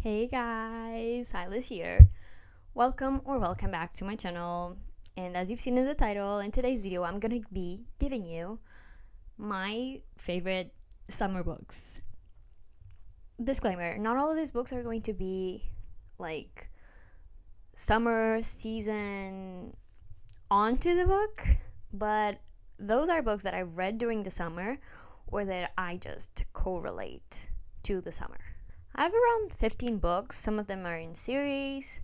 Hey guys, Silas here. Welcome back to my channel. And as you've seen in the title, in today's video, I'm gonna be giving you my favorite summer books. Disclaimer, not all of these books are going to be like summer season onto the book, but those are books that I've read during the summer or that I just correlate to the summer. I have around 15 books. Some of them are in series,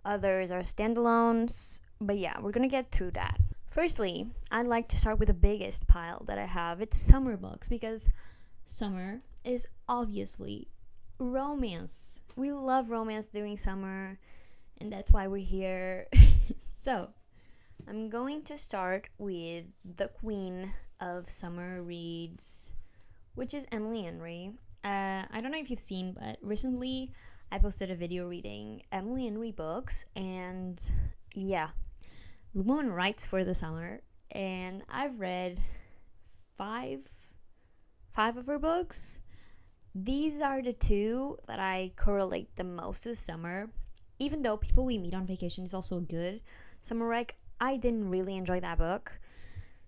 others are standalones, but yeah, we're gonna get through that. Firstly, I'd like to start with the biggest pile that I have. It's summer books, because summer is obviously romance. We love romance during summer, and that's why we're here. So, I'm going to start with the queen of summer reads, which is Emily Henry. I don't know if you've seen, but recently I posted a video reading Emily Henry books, and yeah, the woman writes for the summer, and I've read five of her books. These are the two that I correlate the most to summer. Even though People We Meet on Vacation is also a good summer rec, I didn't really enjoy that book,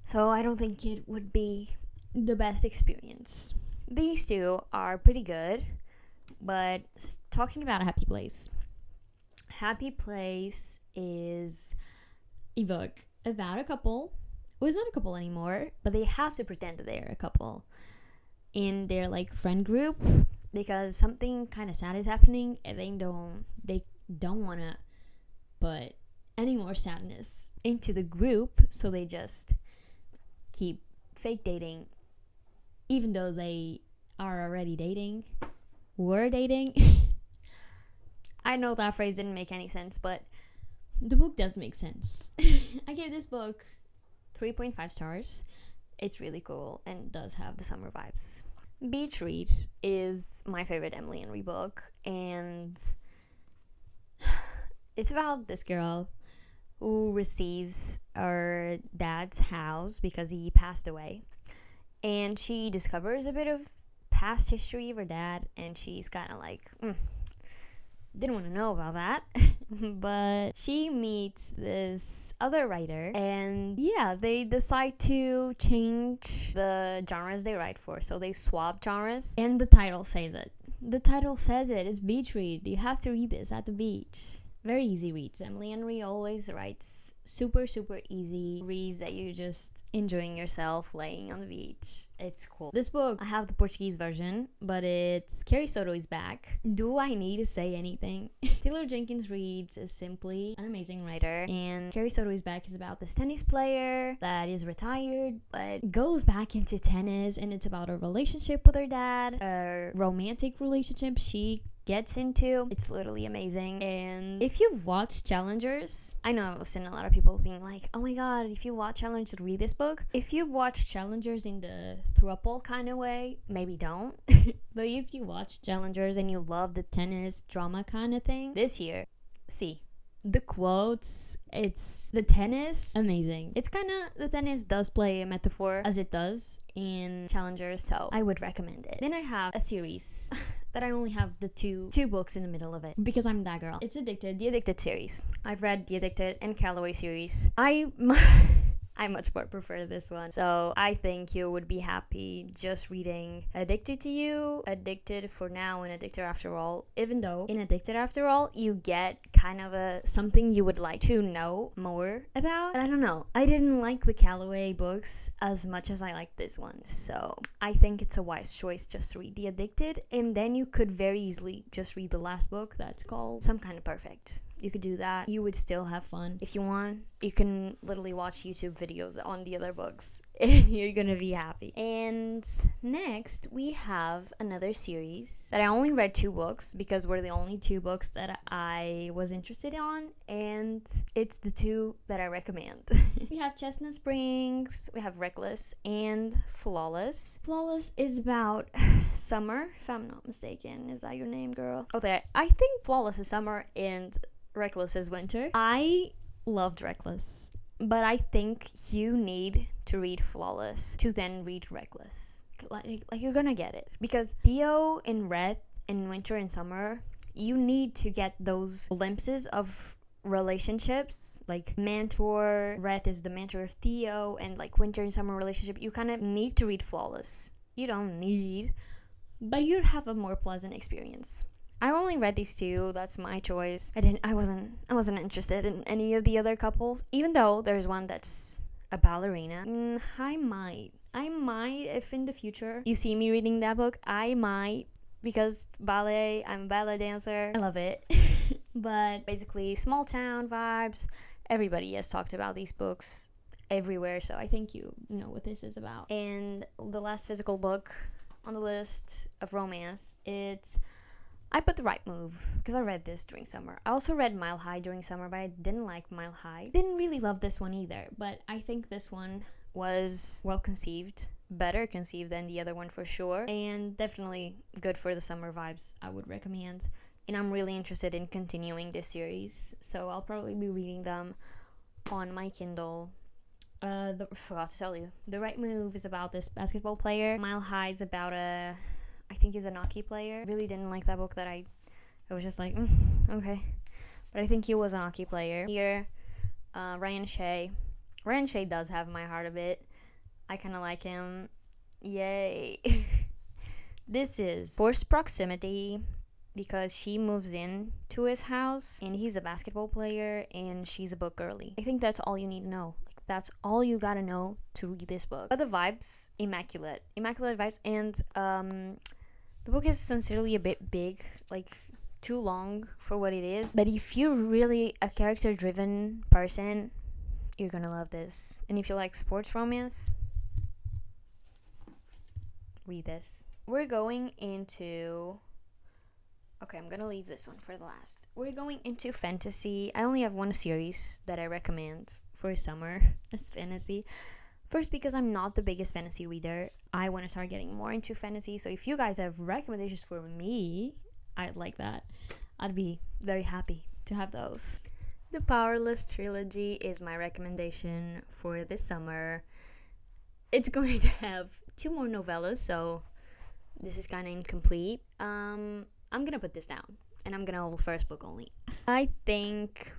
so I don't think it would be the best experience. These two are pretty good, but talking about Happy Place. Happy Place is a book about a couple. Well, it's not a couple anymore, but they have to pretend that they're a couple in their friend group because something kind of sad is happening, and they don't want to put any more sadness into the group, so they just keep fake dating, even though they are already were dating. I know that phrase didn't make any sense, but the book does make sense. I gave this book 3.5 stars. It's really cool and does have the summer vibes. Beach Read is my favorite Emily Henry book, and it's about this girl who receives her dad's house because he passed away. And she discovers a bit of past history of her dad, and she's kind of didn't want to know about that. But she meets this other writer, and yeah, they decide to change the genres they write for. So they swap genres, and the title says it. It's Beach Read. You have to read this at the beach. Very easy reads. Emily Henry always writes super easy reads that you're just enjoying yourself laying on the beach. It's cool. This book, I have the Portuguese version, but it's Carrie Soto is back. Do I need to say anything? Taylor Jenkins Reid is simply an amazing writer, and Carrie Soto is back is about this tennis player that is retired but goes back into tennis, and it's about a relationship with her dad, a romantic relationship she gets into. It's literally amazing. And if you've watched Challengers, I know I've seen a lot of people being like, oh my god, if you watch Challengers, read this book. If you've watched Challengers in the throuple kind of way, maybe don't. But if you watch Challengers and you love the tennis drama kind of thing, this year, see the quotes, it's the tennis, amazing. It's kind of, the tennis does play a metaphor as it does in Challengers, so I would recommend it. Then I have a series that I only have the two books in the middle of it because I'm that girl. It's Addicted, the Addicted series. I've read the Addicted and Calloway series. I much more prefer this one. So I think you would be happy just reading Addicted to You, Addicted for Now, and Addicted After All. Even though in Addicted After All, you get kind of something you would like to know more about. But I don't know. I didn't like the Calloway books as much as I like this one. So I think it's a wise choice just to read the Addicted. And then you could very easily just read the last book that's called Some Kind of Perfect. You could do that. You would still have fun. If you want, you can literally watch YouTube videos on the other books and you're gonna be happy. And next, we have another series that I only read 2 books because we're the only 2 books that I was interested in, and it's the 2 that I recommend. We have Chestnut Springs, we have Reckless, and Flawless. Flawless is about summer, if I'm not mistaken. Is that your name, girl? Okay, I think Flawless is summer and Reckless is winter. I loved Reckless, but I think you need to read Flawless to then read Reckless. Like you're gonna get it, because Theo in Red in winter and summer You need to get those glimpses of relationships, like mentor Red is the mentor of Theo, and like winter and summer relationship. You kind of need to read Flawless. You don't need, but you'd have a more pleasant experience. I only read these two. That's my choice. I wasn't interested in any of the other couples, even though there's one that's a ballerina. I might, if in the future you see me reading that book, I might, because ballet, I'm a ballet dancer. I love it. But basically, small town vibes. Everybody has talked about these books everywhere, so I think you know what this is about. And the last physical book on the list of romance, I put The Right Move, because I read this during summer. I also read Mile High during summer, but I didn't like Mile High. Didn't really love this one either, but I think this one was well conceived, better conceived than the other one for sure, and definitely good for the summer vibes. I would recommend, and I'm really interested in continuing this series, so I'll probably be reading them on my Kindle. Forgot to tell you, The Right Move is about this basketball player. Mile High is about I think he's a hockey player. Really didn't like that book. I was just like, okay. But I think he was a hockey player. Here, Ryan Shea. Ryan Shea does have my heart a bit. I kind of like him. Yay. This is Forced Proximity, because she moves in to his house and he's a basketball player and she's a book girly. I think that's all you need to know. That's all you gotta know to read this book. But the vibes, immaculate vibes. And the book is sincerely a bit big, like too long for what it is. But if you're really a character-driven person, you're gonna love this. And if you like sports romance, read this. We're going into... Okay, I'm gonna leave this one for the last. We're going into fantasy. I only have one series that I recommend for summer as fantasy. First, because I'm not the biggest fantasy reader. I want to start getting more into fantasy. So if you guys have recommendations for me, I'd like that. I'd be very happy to have those. The Powerless trilogy is my recommendation for this summer. It's going to have 2 more novellas, so this is kind of incomplete. I'm gonna put this down, and I'm gonna hold the first book only. I think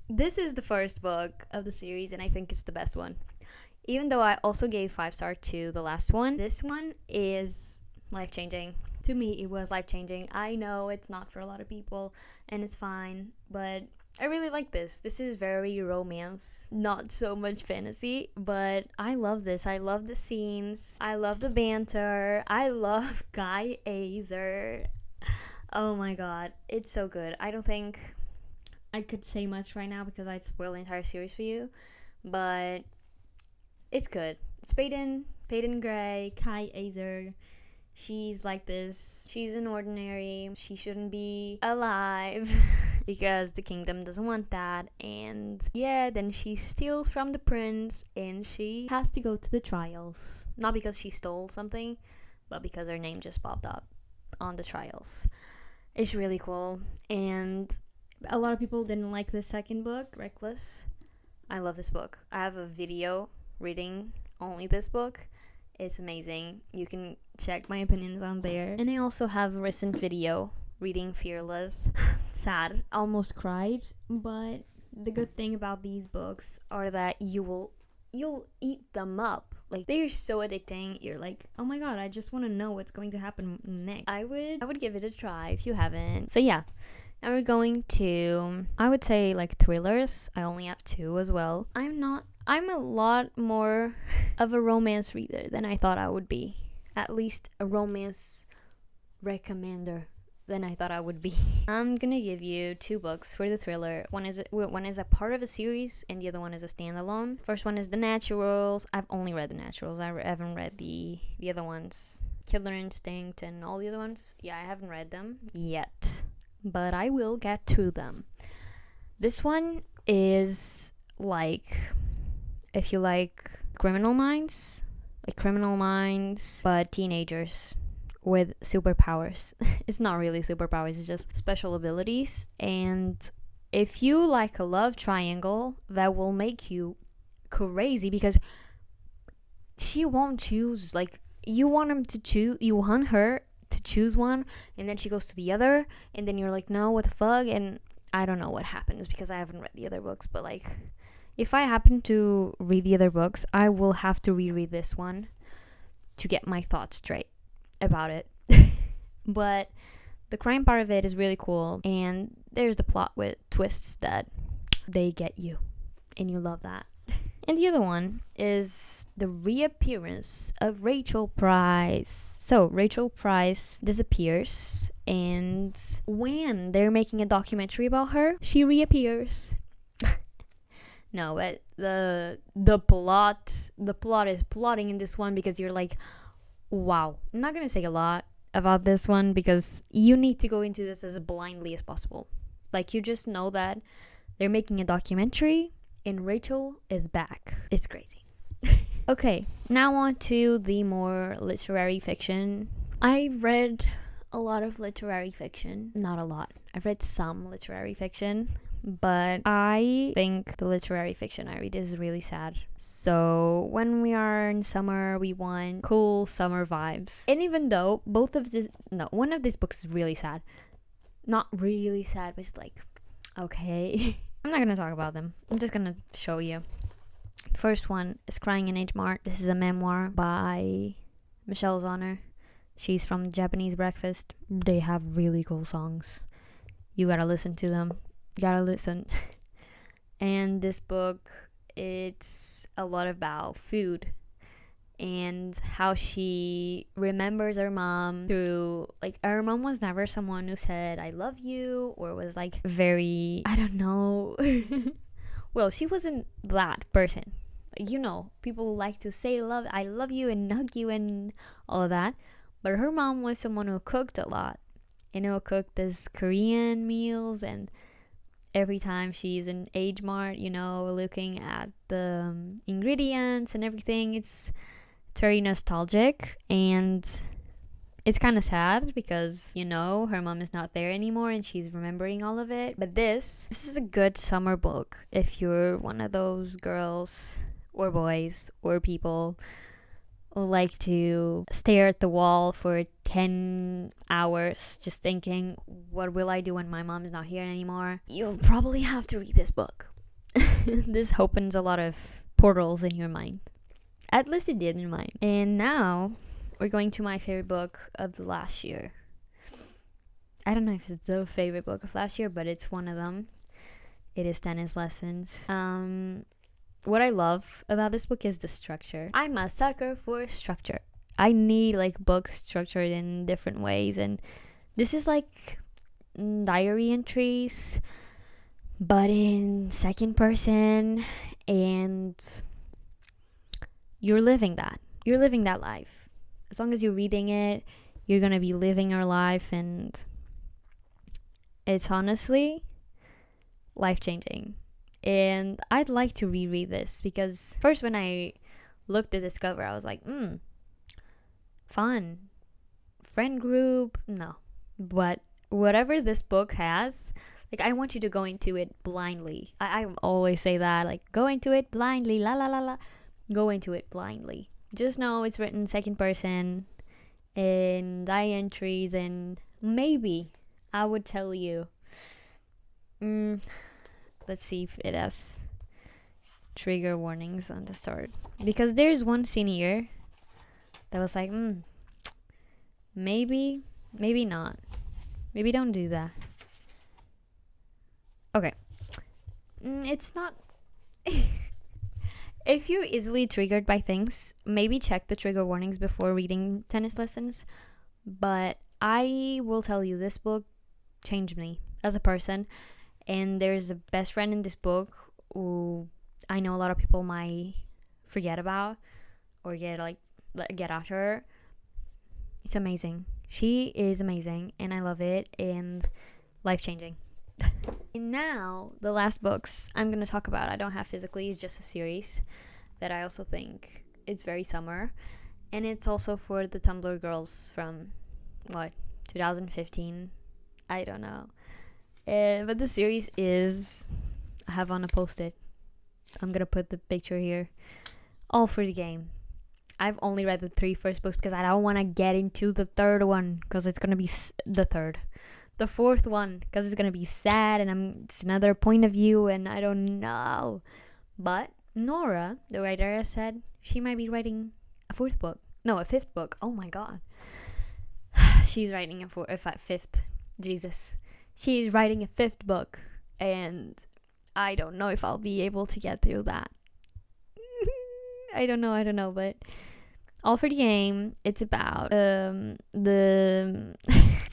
this is the first book of the series, and I think it's the best one. Even though I also gave 5-star to the last one, this one is life-changing. To me, it was life-changing. I know it's not for a lot of people, and it's fine, but I really like this. This is very romance, not so much fantasy, but I love this. I love the scenes. I love the banter. I love Guy Azer. Oh my god, it's so good. I don't think I could say much right now because I'd spoil the entire series for you, but it's good. It's Peyton Gray, Kai Azer. She's like this. She's an ordinary. She shouldn't be alive because the kingdom doesn't want that. And yeah, then she steals from the prince and she has to go to the trials. Not because she stole something, but because her name just popped up on the trials. It's really cool. And a lot of people didn't like the second book, Reckless. I love this book. I have a video reading only this book. It's amazing. You can check my opinions on there. And I also have a recent video reading Fearless. Sad. Almost cried. But the good thing about these books are that you'll eat them up. Like, they're so addicting. You're like, oh my god, I just want to know what's going to happen next. I would give it a try if you haven't. So yeah. Now we're going to, I would say, like, thrillers. I only have 2 as well. I'm a lot more of a romance reader than I thought I would be. At least a romance recommender than I thought I would be. I'm gonna give you 2 books for the thriller. One is a part of a series, and the other one is a standalone. First one is The Naturals. I've only read The Naturals. I haven't read the other ones. Killer Instinct and all the other ones. Yeah, I haven't read them yet, but I will get to them. This one is like, if you like Criminal Minds, but teenagers with superpowers. It's not really superpowers, it's just special abilities. And if you like a love triangle, that will make you crazy because she won't choose. Like, you want her to choose one, and then she goes to the other, and then you're like, no, what the fuck? And I don't know what happens because I haven't read the other books, but like, if I happen to read the other books, I will have to reread this one to get my thoughts straight about it. But the crime part of it is really cool, and there's the plot with twists that they get you, and you love that. And the other one is the reappearance of Rachel Price. So Rachel Price disappears, and when they're making a documentary about her, she reappears. No, but the plot is plotting in this one, because you're like, wow. I'm not gonna say a lot about this one because you need to go into this as blindly as possible. Like, you just know that they're making a documentary and Rachel is back. It's crazy. Okay, now on to the more literary fiction. I've read a lot of literary fiction. Not a lot. I've read some literary fiction, but I think the literary fiction I read is really sad. So when we are in summer, we want cool summer vibes. And even though one of these books is really sad. Not really sad, but it's like, okay. I'm not gonna talk about them. I'm just gonna show you. First one is Crying in H Mart. This is a memoir by Michelle Zauner. She's from Japanese Breakfast. They have really cool songs. You gotta listen to them. Gotta listen. And this book, it's a lot about food and how she remembers her mom through, like, her mom was never someone who said I love you, or was like very, I don't know. Well, she wasn't that person. Like, you know, people like to say I love you and hug you and all of that, but her mom was someone who cooked a lot, and who cooked this Korean meals. And every time she's in H Mart, you know, looking at the ingredients and everything, it's very nostalgic, and it's kind of sad because, you know, her mom is not there anymore and she's remembering all of it. But this is a good summer book if you're one of those girls or boys or people who like to stare at the wall for 10 hours just thinking, what will I do when my mom is not here anymore? You'll probably have to read this book. This opens a lot of portals in your mind. At least it did in mine. And now we're going to my favorite book of the last year. I don't know if it's the favorite book of last year, but it's one of them. It is Tennis Lessons. What I love about this book is the structure. I'm a sucker for structure. I need like books structured in different ways, and this is like diary entries, but in second person, and you're living that life. As long as you're reading it, you're gonna be living your life, and it's honestly life-changing. And I'd like to reread this because first when I looked at this cover, I was like, fun, friend group, no. But whatever this book has, like, I want you to go into it blindly. I always say that, like, go into it blindly, la la la la. Go into it blindly. Just know it's written second person in diary entries, and maybe I would tell you. Let's see if it has trigger warnings on the start, because there's one scene here that was like, maybe not. Maybe don't do that. Okay. It's not. If you're easily triggered by things, maybe check the trigger warnings before reading Tennis Lessons. But I will tell you, this book changed me as a person. And there's a best friend in this book who I know a lot of people might forget about or get after her. It's amazing. She is amazing, and I love it, and life-changing. And now, the last books I'm going to talk about, I don't have physically, it's just a series that I also think is very summer. And it's also for the Tumblr girls from, 2015? I don't know. But the series is, I have on a post-it. I'm going to put the picture here. All for the Game. I've only read the 3 first books because I don't want to get into the third one because it's gonna be the fourth one because it's gonna be sad, and it's another point of view, and I don't know. But Nora, the writer, has said she might be writing a fifth book. Oh my god, she's writing a fifth. Jesus, she's writing a 5th book, and I don't know if I'll be able to get through that. I don't know, but All for the Game, it's about it's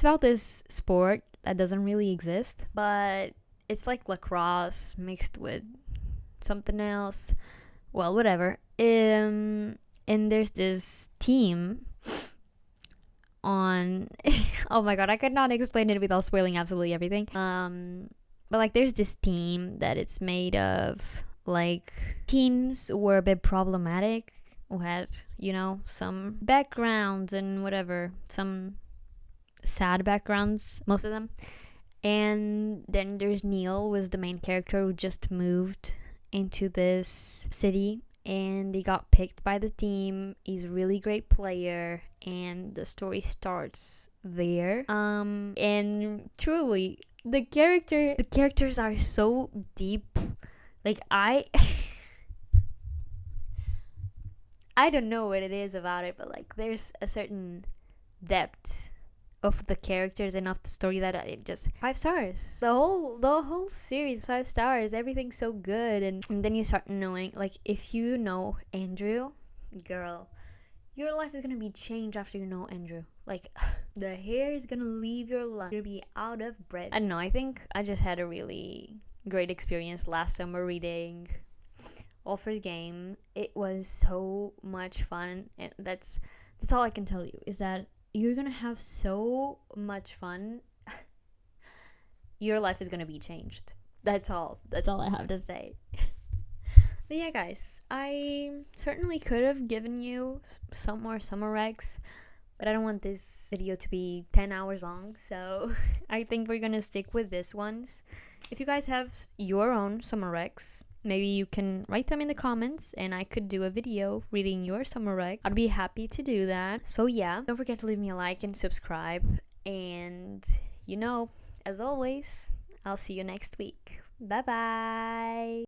about this sport that doesn't really exist, but it's like lacrosse mixed with something else. Well, whatever. And there's this team on oh my god, I could not explain it without spoiling absolutely everything. But like there's this team that it's made of like teens who were a bit problematic, who had, some backgrounds and whatever, some sad backgrounds, most of them. And then there's Neil, was the main character who just moved into this city, and he got picked by the team. He's a really great player, and the story starts there. And truly, the characters are so deep. Like I don't know what it is about it, but like there's a certain depth of the characters and of the story that it just 5 stars. The whole series 5 stars. Everything's so good, and then you start knowing, like, if you know Andrew, girl, your life is gonna be changed after you know Andrew. Like the hair is gonna leave your life. You're gonna be out of breath. I don't know. I think I just had a really great experience last summer reading All for the Game. It was so much fun, and that's all I can tell you, is that you're gonna have so much fun. Your life is gonna be changed. That's all I have to say. But yeah, guys, I certainly could have given you some more summer recs, but I don't want this video to be 10 hours long, so I think we're gonna stick with this ones. If you guys have your own summer recs, maybe you can write them in the comments, and I could do a video reading your summer rec. I'd be happy to do that. So yeah, don't forget to leave me a like and subscribe. And as always, I'll see you next week. Bye bye.